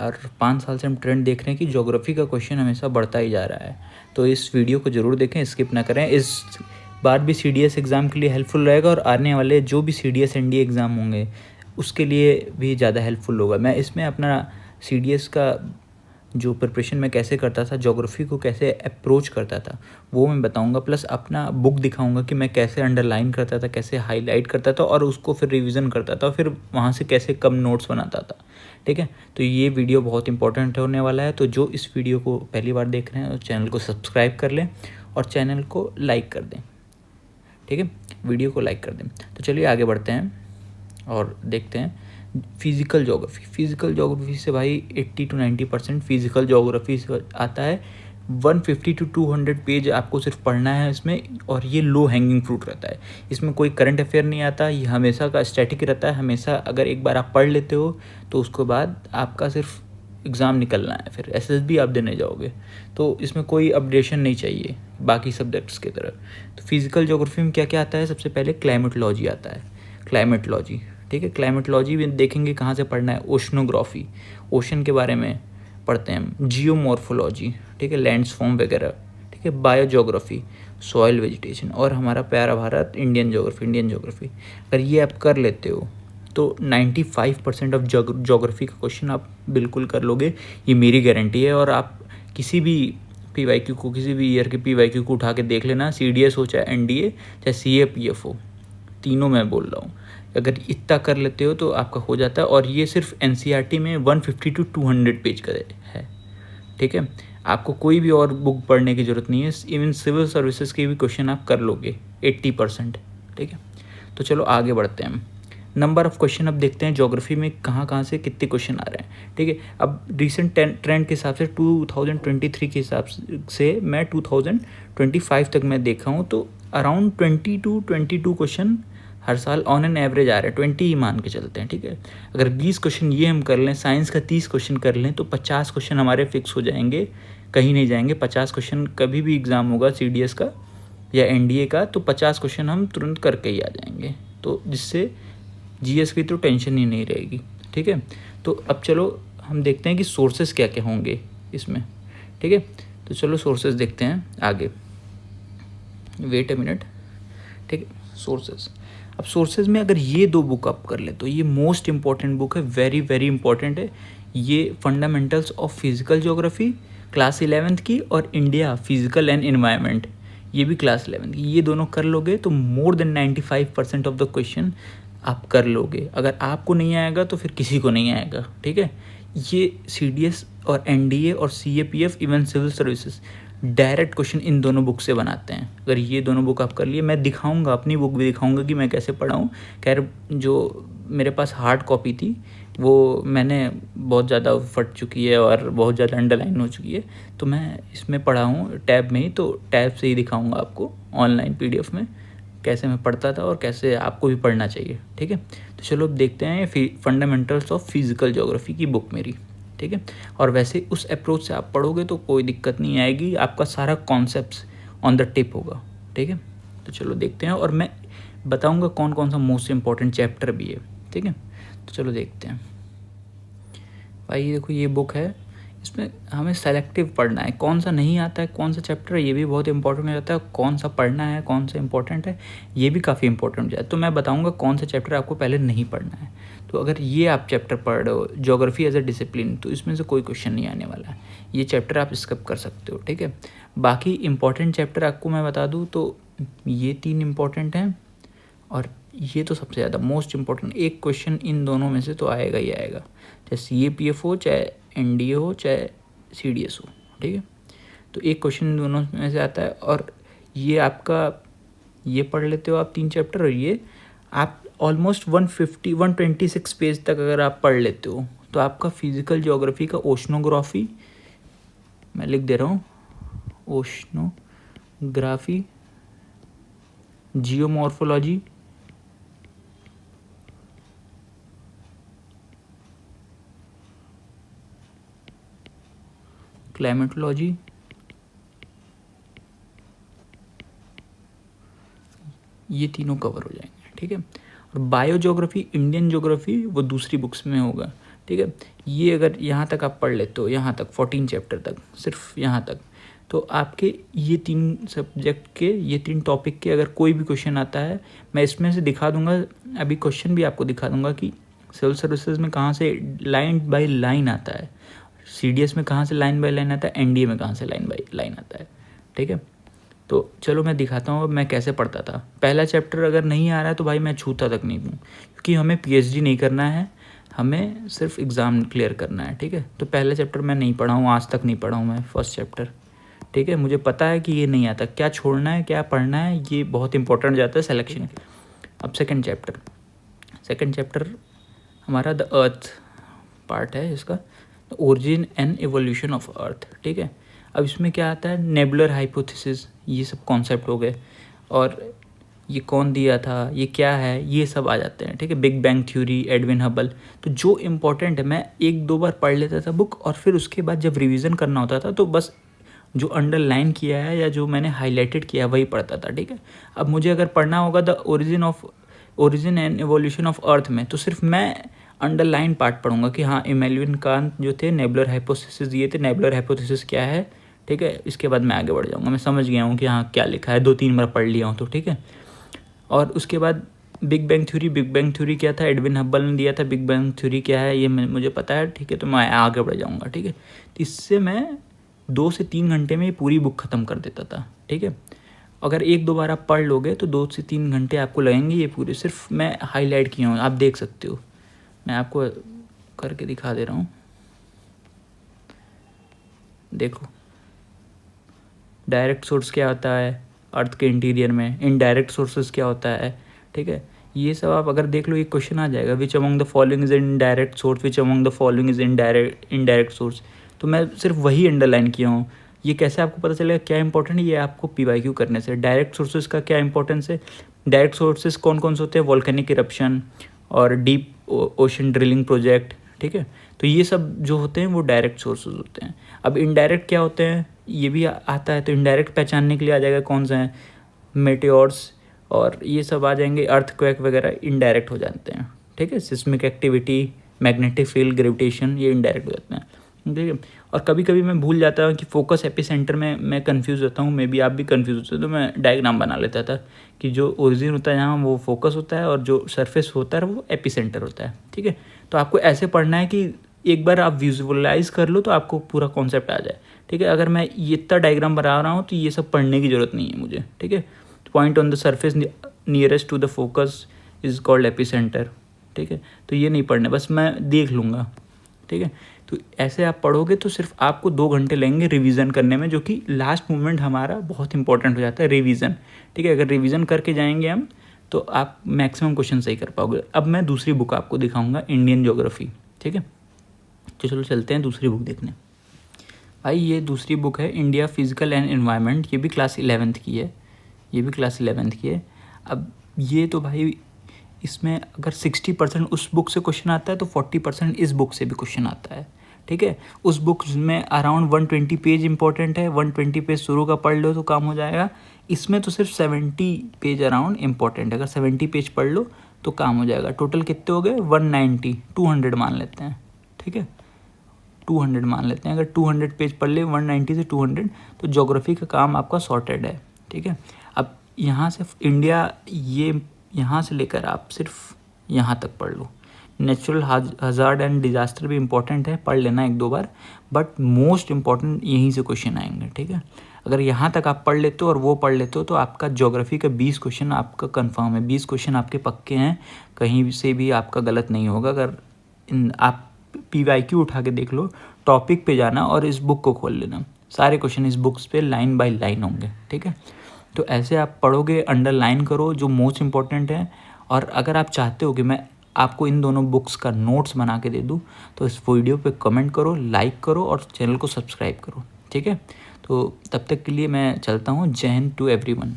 और 5 साल से हम ट्रेंड देख रहे हैं कि ज्योग्राफी का क्वेश्चन हमेशा बढ़ता ही जा रहा है। तो इस वीडियो को ज़रूर देखें, स्किप ना करें। इस बार भी CDS एग्ज़ाम के लिए हेल्पफुल रहेगा और आने वाले जो भी CDS NDA एग्ज़ाम होंगे उसके लिए भी ज़्यादा हेल्पफुल होगा। मैं इसमें अपना CDS का जो प्रिपरेशन मैं कैसे करता था, ज्योग्राफी को कैसे अप्रोच करता था, वो मैं बताऊंगा। प्लस अपना बुक दिखाऊंगा कि मैं कैसे अंडरलाइन करता था, कैसे हाईलाइट करता था और उसको फिर रिवीजन करता था, फिर वहाँ से कैसे कम नोट्स बनाता था। ठीक है, तो ये वीडियो बहुत इंपॉर्टेंट होने वाला है। तो जो इस वीडियो को पहली बार देख रहे हैं चैनल को सब्सक्राइब कर लें और चैनल को लाइक कर दें। ठीक है, वीडियो को लाइक कर दें। तो चलिए आगे बढ़ते हैं और देखते हैं फिज़िकल ज्योग्राफी से भाई 80 to 90% फिज़िकल ज्योग्राफी से आता है। 150 to 200 पेज आपको सिर्फ पढ़ना है इसमें, और ये लो हैंगिंग फ्रूट रहता है। इसमें कोई करंट अफेयर नहीं आता, ये हमेशा का स्टैटिक रहता है। हमेशा अगर एक बार आप पढ़ लेते हो तो उसके बाद आपका सिर्फ एग्ज़ाम निकलना है, फिर SSB आप देने जाओगे। तो इसमें कोई अपडेशन नहीं चाहिए बाकी सब्जेक्ट्स की तरह। तो फिज़िकल ज्योग्राफी में क्या क्या आता है, सबसे पहले क्लाइमेटोलॉजी आता है। क्लाइमेटोलॉजी, ठीक है, क्लाइमेटोलॉजी भी देखेंगे कहाँ से पढ़ना है। ओशनोग्राफी, ओशन के बारे में पढ़ते हैं हम। जियोमॉर्फोलॉजी, ठीक है, लैंड्सफॉर्म वगैरह। ठीक है, बायोजोग्राफी, सॉइल वेजिटेशन, और हमारा प्यारा भारत इंडियन ज्योग्राफी। अगर ये आप कर लेते हो तो 95% ऑफ ज्योग्राफी का क्वेश्चन आप बिल्कुल कर लोगे, ये मेरी गारंटी है। और आप किसी भी PYQ को, किसी भी ईयर के PYQ को उठा के देख लेना, CDS हो चाहे NDA चाहे CAPF हो, तीनों मैं बोल रहा हूँ, अगर इतना कर लेते हो तो आपका हो जाता है। और ये सिर्फ NCERT में 150 to 200 पेज का है। ठीक है, आपको कोई भी और बुक पढ़ने की ज़रूरत नहीं है। इवन सिविल सर्विसेज के भी क्वेश्चन आप कर लोगे 80%। ठीक है, तो चलो आगे बढ़ते हैं। नंबर ऑफ़ क्वेश्चन अब देखते हैं ज्योग्राफी में कहाँ कहाँ से कितने क्वेश्चन आ रहे हैं। ठीक है, अब रिसेंट ट्रेंड के हिसाब से 2023 के हिसाब से मैं 2025 तक मैं देखा हूँ तो अराउंड 20 to 22 क्वेश्चन हर साल ऑन एन एवरेज आ रहे हैं। 20 ही मान के चलते हैं। ठीक है, अगर 20 क्वेश्चन ये हम कर लें, साइंस का 30 क्वेश्चन कर लें, तो 50 क्वेश्चन हमारे फिक्स हो जाएंगे, कहीं नहीं जाएंगे। 50 क्वेश्चन कभी भी एग्ज़ाम होगा CDS का या NDA का, तो 50 क्वेश्चन हम तुरंत करके ही आ जाएंगे, तो जिससे GS की तो टेंशन ही नहीं रहेगी। ठीक है, तो अब चलो हम देखते हैं कि सोर्सेज क्या क्या होंगे इसमें। ठीक है, तो चलो सोर्सेज देखते हैं आगे। Wait a minute. ठीक है, सोर्सेज। अब सोर्सेज में अगर ये दो बुक आप कर ले तो ये मोस्ट इंपॉर्टेंट बुक है, वेरी वेरी इंपॉर्टेंट है। ये fundamentals of physical geography class 11th की, और इंडिया फिजिकल एंड एनवायरनमेंट ये भी क्लास 11th की। ये दोनों कर लोगे तो more than 95% of the question आप कर लोगे। अगर आपको नहीं आएगा तो फिर किसी को नहीं आएगा। ठीक है, ये CDS और NDA और CAPF even civil services direct question इन दोनों बुक से बनाते हैं। अगर ये दोनों बुक आप कर लिए, मैं दिखाऊंगा, अपनी बुक भी दिखाऊंगा कि मैं कैसे पढ़ा हूँ। खैर जो मेरे पास हार्ड कॉपी थी वो मैंने बहुत ज़्यादा फट चुकी है और बहुत ज़्यादा अंडरलाइन हो चुकी है, तो मैं इसमें पढ़ा हूँ टैब में ही, तो टैब से ही दिखाऊंगा आपको ऑनलाइन PDF में कैसे मैं पढ़ता था और कैसे आपको भी पढ़ना चाहिए। ठीक है, तो चलो अब देखते हैं फंडामेंटल्स ऑफ फिजिकल ज्योग्राफी की बुक मेरी। ठीक है, और वैसे उस अप्रोच से आप पढ़ोगे तो कोई दिक्कत नहीं आएगी, आपका सारा कॉन्सेप्ट्स ऑन द टिप होगा। ठीक है, तो चलो देखते हैं, और मैं बताऊंगा कौन कौन सा मोस्ट इंपॉर्टेंट चैप्टर भी है। ठीक है, तो चलो देखते हैं। भाई देखो ये बुक है, इसमें हमें सेलेक्टिव पढ़ना है, कौन सा नहीं आता है, कौन सा चैप्टर है, ये भी बहुत इंपॉर्टेंट हो जाता है। कौन सा पढ़ना है, कौन सा इंपॉर्टेंट है, ये भी काफ़ी इंपॉर्टेंट हो जाता है। तो मैं बताऊंगा कौन सा चैप्टर आपको पहले नहीं पढ़ना है। तो अगर ये आप चैप्टर पढ़ रहे हो ज्योग्राफी एज अ डिसिप्लिन, तो इसमें से कोई क्वेश्चन नहीं आने वाला है, ये चैप्टर आप स्किप कर सकते हो। ठीक है, बाकी इंपॉर्टेंट चैप्टर आपको मैं बता दूँ तो ये 3 इंपॉर्टेंट हैं, और ये तो सबसे ज़्यादा मोस्ट इंपॉर्टेंट। एक क्वेश्चन इन दोनों में से तो आएगा ही आएगा, चाहे CAPF हो, चाहे NDA हो, चाहे CDS हो। ठीक है, तो एक क्वेश्चन इन दोनों में से आता है, और ये आपका ये पढ़ लेते हो आप 3 चैप्टर, और ये आप ऑलमोस्ट 126 पेज तक अगर आप पढ़ लेते हो तो आपका फिजिकल ज्योग्राफी का ओशनोग्राफी, मैं लिख दे रहा हूँ, ओशनोग्राफी, जियोमॉर्फोलॉजी, क्लाइमेटोलॉजी, ये तीनों कवर हो जाएंगे। ठीक है, और बायो ज्योग्राफी, इंडियन ज्योग्राफी वो दूसरी बुक्स में होगा। ठीक है। ये अगर यहाँ तक आप पढ़ लेते हो, यहाँ तक 14 चैप्टर तक, सिर्फ यहाँ तक, तो आपके ये 3 सब्जेक्ट के, ये 3 टॉपिक के अगर कोई भी क्वेश्चन आता है, मैं इसमें से दिखा दूंगा, अभी क्वेश्चन भी आपको दिखा दूंगा कि सिविल सर्विसेज में कहाँ से लाइन बाय लाइन आता है, CDS में कहाँ से लाइन बाय लाइन आता है, NDA में कहाँ से लाइन बाय लाइन आता है, ठीक है। तो चलो मैं दिखाता हूँ मैं कैसे पढ़ता था। पहला चैप्टर अगर नहीं आ रहा है तो भाई मैं छूता तक नहीं हूँ, क्योंकि हमें PhD नहीं करना है, हमें सिर्फ एग्ज़ाम क्लियर करना है, ठीक है। तो पहला चैप्टर मैं नहीं पढ़ा हूँ, आज तक नहीं पढ़ा हूँ मैं फर्स्ट चैप्टर, ठीक है। मुझे पता है कि ये नहीं आता, क्या छोड़ना है क्या पढ़ना है, ये बहुत इंपॉर्टेंट जाता है सिलेक्शन। अब सेकंड चैप्टर हमारा द अर्थ पार्ट है इसका, origin and evolution of earth, ठीक है। अब इसमें क्या आता है, नेबुलर हाइपोथेसिस, ये सब कॉन्सेप्ट हो गए, और ये कौन दिया था, ये क्या है, ये सब आ जाते हैं, ठीक है। Big bang theory, Edwin Hubble. तो जो इम्पोर्टेंट है मैं 1-2 बार पढ़ लेता था बुक, और फिर उसके बाद जब रिवीजन करना होता था तो बस जो अंडरलाइन किया है या जो मैंने हाईलाइटेड किया वही पढ़ता था, ठीक है। अब मुझे अगर पढ़ना होगा the origin and evolution of earth में, तो सिर्फ मैं अंडरलाइन पार्ट पढ़ूंगा कि हाँ इमैनुएल कांट जो थे नेबुलर हाइपोथेसिस दिए थे, नेबुलर हाइपोथेसिस क्या है, ठीक है। इसके बाद मैं आगे बढ़ जाऊँगा, मैं समझ गया हूँ कि हाँ क्या लिखा है, 2-3 बार पढ़ लिया हूँ तो, ठीक है। और उसके बाद बिग बैंग थ्योरी क्या था, एडविन हब्बल ने दिया था, बिग बैंग थ्योरी क्या है ये मुझे पता है, ठीक है। तो मैं आगे बढ़ जाऊँगा, ठीक है। तो इससे मैं 2 से 3 घंटे में पूरी बुक ख़त्म कर देता था, ठीक है। अगर 1-2 बार आप पढ़ लोगे तो 2 से 3 घंटे आपको लगेंगे ये पूरे, सिर्फ मैं हाईलाइट किया हूँ, आप देख सकते हो, मैं आपको करके दिखा दे रहा हूँ, देखो। डायरेक्ट सोर्स क्या होता है अर्थ के इंटीरियर में, इनडायरेक्ट सोर्सेज क्या होता है, ठीक है। ये सब आप अगर देख लो, ये क्वेश्चन आ जाएगा, which among the following is indirect source, which among the following is indirect source. तो मैं सिर्फ वही अंडरलाइन किया हूँ। ये कैसे आपको पता चलेगा क्या इंपॉर्टेंट है, ये आपको PYQ करने से। डायरेक्ट सोर्सेज का क्या इंपॉर्टेंस है, डायरेक्ट सोर्सेज कौन कौन से होते हैं, वोल्केनिक इरप्शन और डीप ओशन ड्रिलिंग प्रोजेक्ट, ठीक है। तो ये सब जो होते हैं वो डायरेक्ट सोर्सेज होते हैं। अब इनडायरेक्ट क्या होते हैं ये भी आता है, तो इनडायरेक्ट पहचानने के लिए आ जाएगा कौन सा है, मेटेओर्स और ये सब आ जाएंगे, अर्थक्वेक वगैरह इनडायरेक्ट हो जाते हैं, ठीक है। Seismic activity, magnetic field, gravitation, ये इनडायरेक्ट हो जाते हैं, ठीक है। और कभी कभी मैं भूल जाता हूँ कि फोकस एपिसेंटर में मैं कंफ्यूज होता हूँ, मे बी आप भी कंफ्यूज होते हो, तो मैं डायग्राम बना लेता था कि जो ओरिजिन होता है यहाँ वो फोकस होता है, और जो सरफेस होता है वो एपिसेंटर होता है, ठीक है। तो आपको ऐसे पढ़ना है कि एक बार आप विजुअलाइज कर लो तो आपको पूरा कॉन्सेप्ट आ जाए, ठीक है। अगर मैं ये इतना डायग्राम बना रहा हूँ तो ये सब पढ़ने की ज़रूरत नहीं है मुझे, ठीक है। Point on the surface nearest to the focus is called epicenter, ठीक है। तो ये नहीं पढ़ना, बस मैं देख लूँगा, ठीक है। तो ऐसे आप पढ़ोगे तो सिर्फ आपको 2 घंटे लगेंगे रिवीजन करने में, जो कि लास्ट मोमेंट हमारा बहुत इंपॉर्टेंट हो जाता है, रिवीजन, ठीक है। अगर रिवीजन करके जाएंगे हम तो आप मैक्सिमम क्वेश्चन सही कर पाओगे। अब मैं दूसरी बुक आपको दिखाऊंगा, इंडियन ज्योग्राफी, ठीक है। तो चलो चलते हैं दूसरी बुक देखने। भाई ये दूसरी बुक है इंडिया फिजिकल एंड एनवायरनमेंट, ये भी क्लास 11th की है, ये भी क्लास 11th की है। अब ये तो भाई इसमें अगर 60% उस बुक से क्वेश्चन आता है तो 40% इस बुक से भी क्वेश्चन आता है, ठीक है। उस बुक में अराउंड 120 पेज इंपॉर्टेंट है, 120 पेज शुरू का पढ़ लो तो काम हो जाएगा। इसमें तो सिर्फ 70 पेज अराउंड इंपॉर्टेंट है, अगर 70 पेज पढ़ लो तो काम हो जाएगा। टोटल कितने हो गए, 190, 200 मान लेते हैं, ठीक है, 200 मान लेते हैं। अगर 200 पेज पढ़ ले 190 से 200 तो ज्योग्राफी का काम आपका सॉर्टेड है, ठीक है। अब यहाँ से इंडिया, ये यहाँ से लेकर आप सिर्फ यहाँ तक पढ़ लो। नेचुरल हज़ार्ड एंड डिज़ास्टर भी इंपॉर्टेंट है, पढ़ लेना 1-2 बार, बट मोस्ट इम्पॉर्टेंट यहीं से क्वेश्चन आएंगे, ठीक है। अगर यहाँ तक आप पढ़ लेते हो और वो पढ़ लेते हो तो आपका ज्योग्राफी का 20 क्वेश्चन आपका कंफर्म है, 20 क्वेश्चन आपके पक्के हैं, कहीं से भी आपका गलत नहीं होगा। अगर आप PYQ उठा के देख लो, टॉपिक पे जाना और इस बुक को खोल लेना, सारे क्वेश्चन इस बुक्स पे लाइन बाय लाइन होंगे, ठीक है। तो ऐसे आप पढ़ोगे, अंडरलाइन करो जो मोस्ट इम्पॉर्टेंट है। और अगर आप चाहते हो कि मैं आपको इन दोनों बुक्स का नोट्स बना के दे दूं तो इस वीडियो पे कमेंट करो, लाइक करो और चैनल को सब्सक्राइब करो, ठीक है। तो तब तक के लिए मैं चलता हूँ। जय हिंद टू एवरीवन।